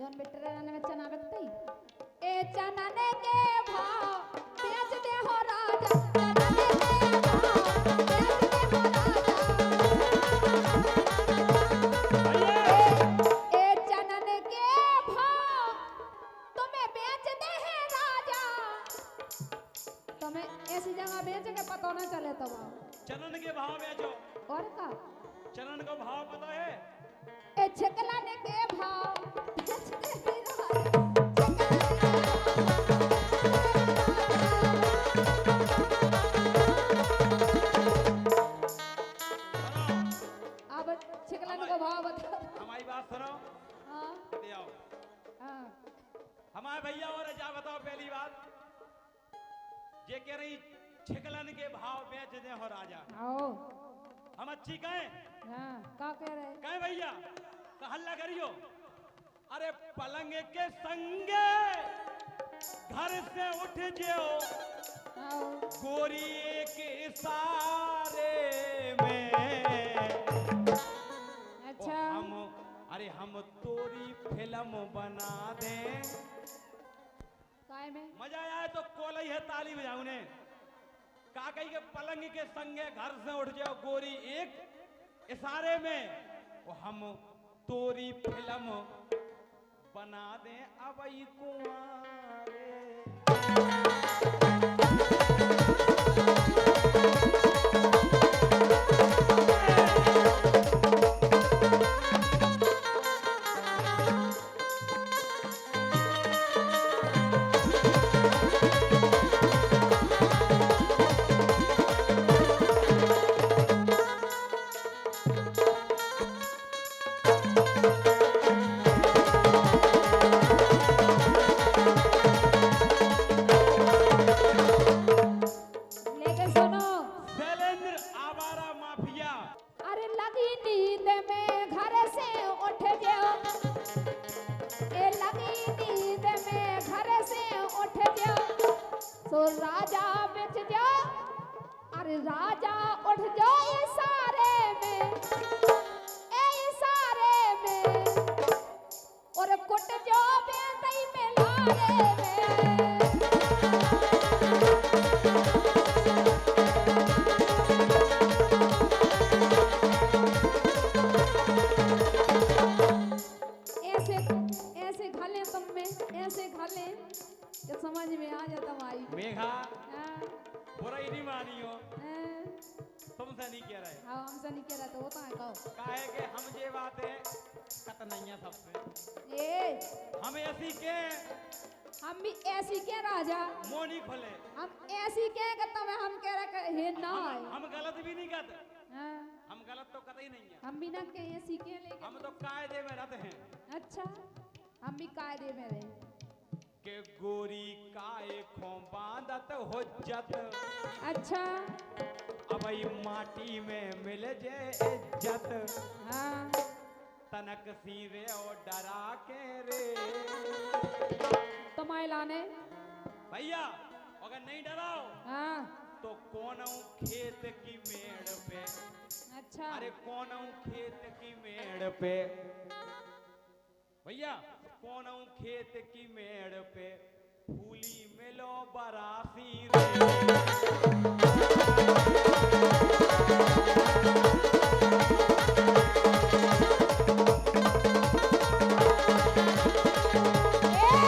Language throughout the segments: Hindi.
जोन बिटराने में चना रखते ही ए चना ने के भाव बेच दे हो राजा चना ने के भाव बेच दे हो राजा ए चना ने के भाव तुम्हें बेच दे है राजा तुम्हें ऐसी जगह बेच के पता ना चले तो चनन के भाव बेचो और का चनन को भाव पता है ए छकला ने के भाव बेच दे अब छकला ने को भाव बता हमारी बात सुनो हां ले आओ हां हमारे भैया और जा बताओ पहली बात ये कह रही छिकलन के भाव बेच दे हो राजा आओ हम अच्छी कहें हां का कह रहे कहें भैया तो हल्ला करियो अरे पलंग के संगे घर से उठ जाओ आओ गोरी के इशारे में अच्छा हम अरे हम तोरी फिल्म बना दें काय में मजा आया तो कोलई है ताली बजाऊ ने काकई के पलंग के संगे घर से उठ जाओ गोरी एक इशारे में वो हम तोरी फिल्म बना दें अब कुंवारे लेके सुनो शैलेंद्र आवारा माफिया अरे लगी नींद में घर से उठ जाओ ए लगी नींद में घर से उठ जाओ सो राजा बिछ जाओ अरे राजा उठ जाओ इशारे में ए इशारे में और कुट जाओ बेदई में लारे में ऐसे ऐसे घाले तुम में ऐसे घाले कि समझ में आ जाता भाई मेघा हाँ, बुराई नहीं मानियो हाँ, तुमसे नहीं कह रहे हाँ हमसे नहीं कह रहा तो होता है कहो काहे के हम ये बातें कत नहीं है सबसे ये हम ऐसी के हम भी ऐसी के राजा मोनी खोले हम ऐसी के कहता मैं हम कह रहा हे ना हम गलत भी नहीं करते हाँ, हम गलत तो कतई नहीं है हम भी ना के ऐसी के लेके हम तो कायदे में रहते हैं अच्छा हम भी कायदे में रहे के गोरी काय खो बांधत हो जत अच्छा अब ई माटी में मिल जे इज्जत हाँ तनक सीरे और डरा के रे तुम्हारे लाने भैया अगर नहीं डराओ हाँ तो कौन खेत की मेड़ पे अच्छा अरे कौन खेत की मेड़ पे भैया कौन खेत की मेड़ पे फूली मिलो बरासी रे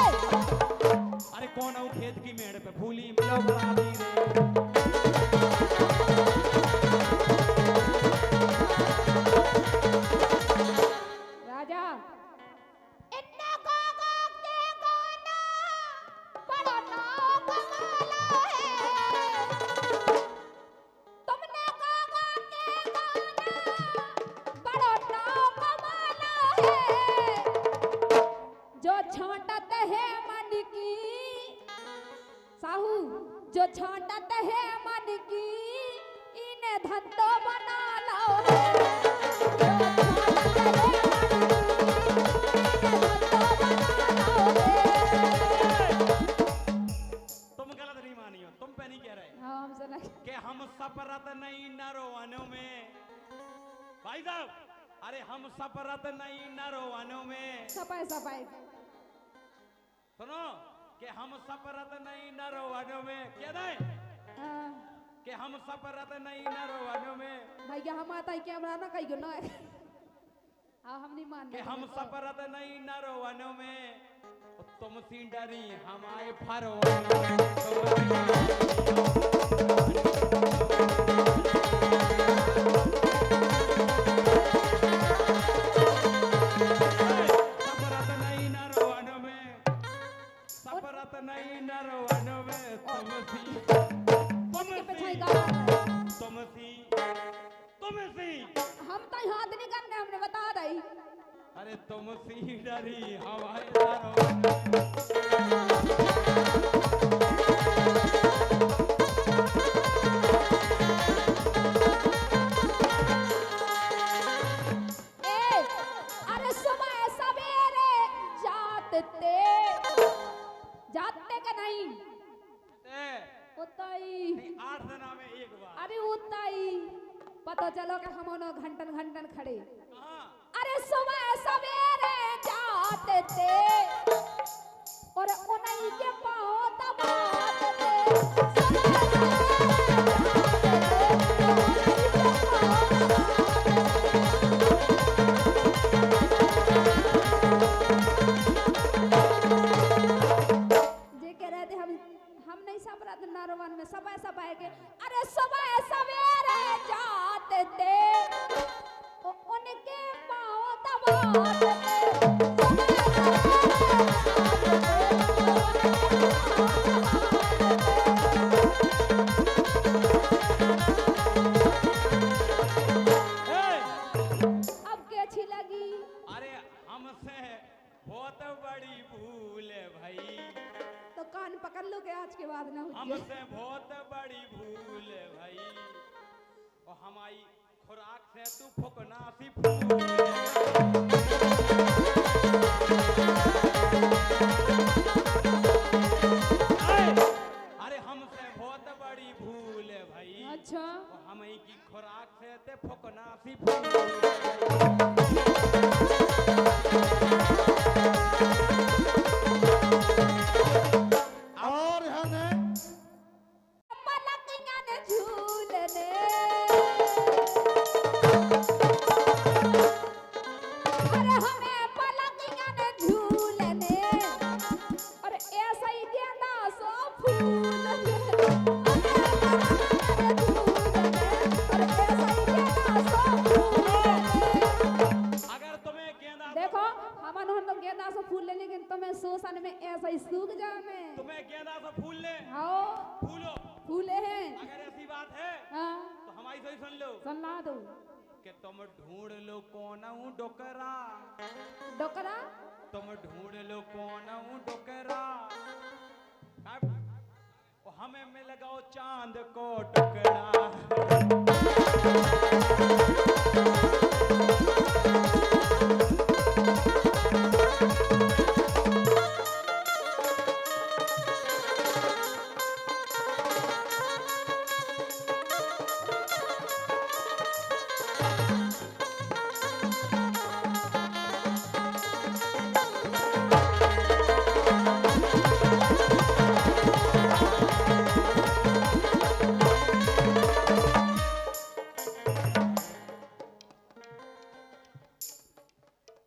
अरे कौन खेत की मेड़ पे फूली मिलो बरासी रे राजा इन्ना गागा के गाना बड़ा नाम कमाला है तुमने गागा के गाना बड़ा नाम कमाला है जो छांटत है मन की साहू जो छांटत है मन की इन्हें धंधो बना लो है तुम गलत नहीं मानियो तुम पे नहीं कह रहे हाँ हमसे लगे कि हम सपरत नहीं नरोवानों में भाई साहब अरे हम सपरत नहीं नरोवानों में सफाई सफाई सुनो कि हम सपरत नहीं नरो वनो में क्या दे हाँ, कि हम सपरत नहीं नरो वनो में भैया हम आता है कैमरा ना कहीं ना हाँ हम नहीं मान कि हम सपरत नहीं नरो वनो में तुम सी डरी हम आए फरो सपरत नहीं नरो वनो में सपरत नहीं नरो वनो में तुम सी के पीछे गाना तुम सी हम तो हाथ नहीं करने हमने बता दई अरे तुम सी डरी हवाए दारो ए अरे सुबह सवेरे जाते का नहीं उताई 8 दिना में एक बार अरे उताई पता चलो कि हम घंटन घंटन खड़े कहाँ अरे सुबह सवेरे जाते थे और उन्हीं के पाँव दबाते थे सुबह जे कह रहे थे हम नहीं सब रात नारवन में सब के अरे सुबह सवेरे जाते थे उनके पाँव दबाते थे अब क्या अच्छी लगी अरे हमसे बहुत बड़ी भूल है भाई तो कान पकड़ लो के आज के बाद ना हो हमसे बहुत बड़ी भूल है भाई और हमारी खुराक से तू फुकना सी फूल अरे हमसे बहुत बड़ी भूल है भाई अच्छा और हमारी की खुराक से ते फुकना सी फूल और हमें पलकियां ने झूलने अरे हमें पलकियां ने झूलने और ऐसा ही गेंदा सो फूल अगर तुम्हें गेंदा देखो हम लोग गेंदा से फूल ले लेकिन तुम्हें शोषण में ऐसा ही सूख जाने तुम्हें गेंदा से फूल ले आओ फूलो फूले हैं अगर ऐसी बात है हाँ तो हमारी सही सुन लो सुना दो कि तुम ढूंढ लो कौन हूँ डोकरा डोकरा तुम ढूंढ लो कौन हूँ डोकरा और हमें मिल गो चांद को टुकड़ा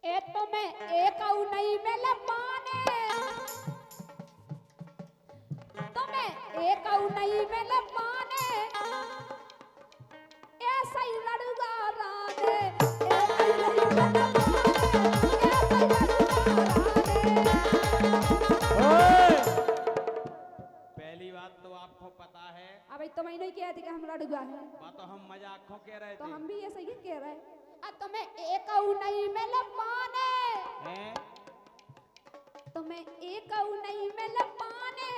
ए तो मैं एक आऊ नहीं मिल पाने तो मैं एक आऊ नहीं मिल पाने ऐसा ही लड़ूगा राधे ऐसा ही नहीं मिल पाने ऐसा ही लड़ूगा राधे पहली बात तो आपको पता है अबे तो मैं नहीं कहती कि हम लड़ूगा है बात तो हम मजाक खो कह रहे तो थे हम भी ऐसा ही कह रहे हैं अब तो मैं एक आऊ नहीं मिल पाने हैं? तुम्हें एक आऊ नहीं मिल पाने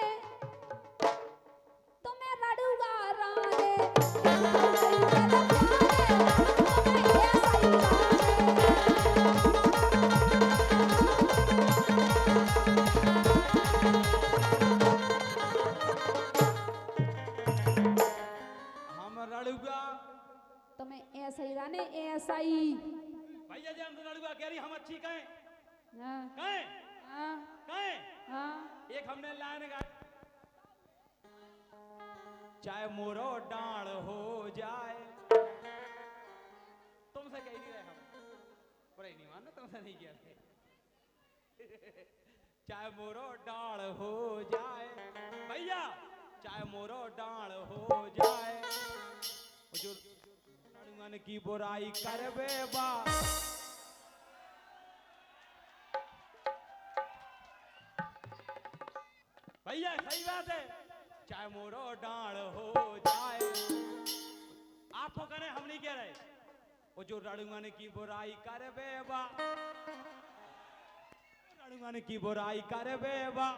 तुम्हें लड़ूगा राने हम लड़ूगा तुम्हें ऐसा ही राने ऐसा ही भैया जी हम तो लड़ूगा कह रही हम अच्छी कहें हाँ, कहें हाँ, कहें हाँ एक हमने लाइन गाई, चाहे मोरो डांड हो जाए। तुमसे कह नहीं रहे हम, पर नहीं मानना, तुमसे नहीं कह रहे। चाहे मोरो डांड हो जाए भैया, चाहे मोरो डांड हो जाए, जो मन की बुराई करबे बा, भैया सही बात है, चाहे मोरो डांड हो जाए। आपको करें, हम नहीं कह रहे। वो जो रणुमन की बुराई करबे बा, रणुमन की बुराई करबे बा,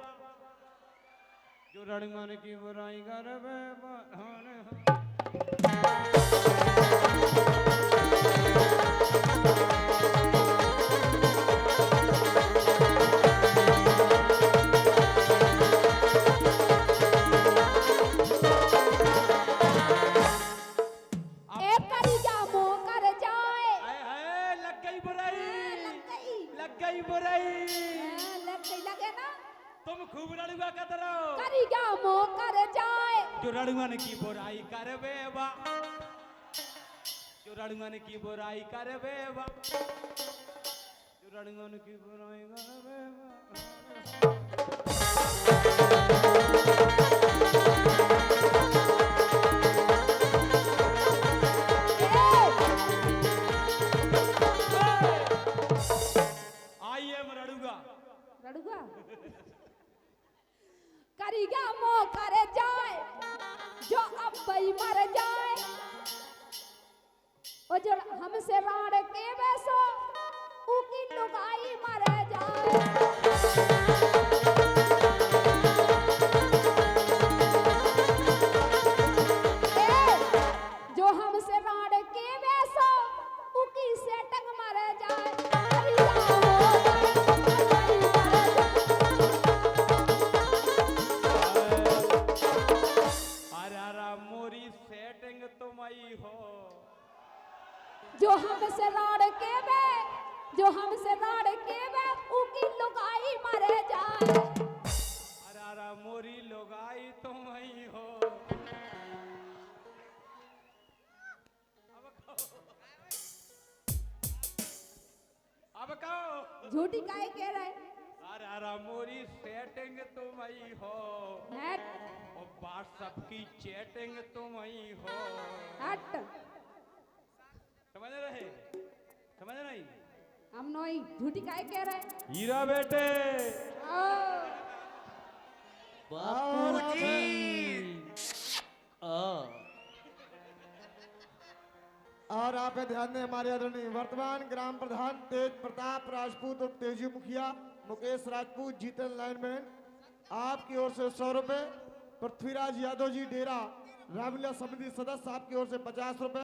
जो रणुमन की बुराई करबे बा। तुम खूब रणुआ कर रहो, करिया मो कर जाए, जो रणुमन की बुराई करबे बा, जो रणुमन की बुराई करबे बा, जो रणुमन की बुराई करबे बा। आइए रणुआ रड़ुआ करिया मो कर जाए, जो अब बई मर जाए, ओ जो हमसे राड़ के वैसो उकी लुगाई मर जाए। जो हमसे राड़ के वैसो उकी से टंग मर जाए। मोरी सेटिंग तुम आई हो, जो हमसे राड़ के वे, जो हमसे राड़ के वे उकी लुगाई मरे जाए। अरे मोरी लुगाई तुम आई हो। अब कहो झूठी काहे कह रहे? अरे मोरी सेटिंग तुम आई हो, और व्हाट्सएप की चैटिंग तुम आई हो। हट, समझ रहे? समझ नहीं? हम नोई झूठी काहे कह रहे? हीरा बेटे बापूजी और आप ध्यान दें, हमारे आदरणीय वर्तमान ग्राम प्रधान तेज प्रताप राजपूत और तेजी मुखिया मुकेश राजपूत, जीतन लाइनमैन, आपकी ओर से 100 रुपए। पृथ्वीराज यादव जी डेरा रामलीला समिति सदस्य, आपकी ओर से 50 रुपए।